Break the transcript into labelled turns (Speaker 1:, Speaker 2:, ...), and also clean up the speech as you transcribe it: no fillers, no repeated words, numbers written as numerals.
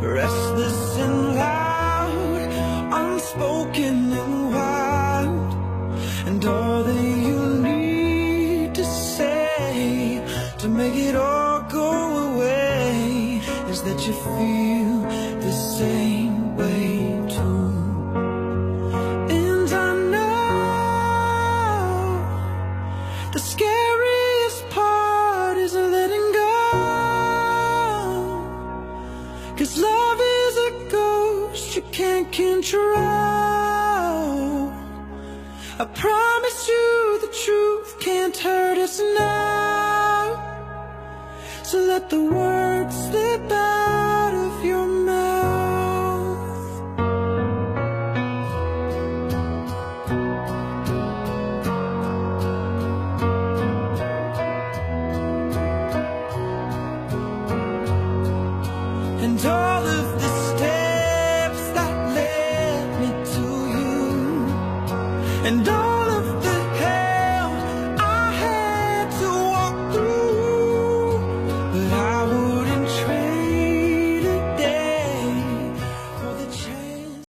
Speaker 1: restless and loud, unspoken and wild. And all that you need to say to make it all go away is that you feel the same way too. And I know the scariest part is letting go, 'cause love is a ghost you can't control. I promise you the truth can't hurt us now. So let the words slip out of your mouth. And all of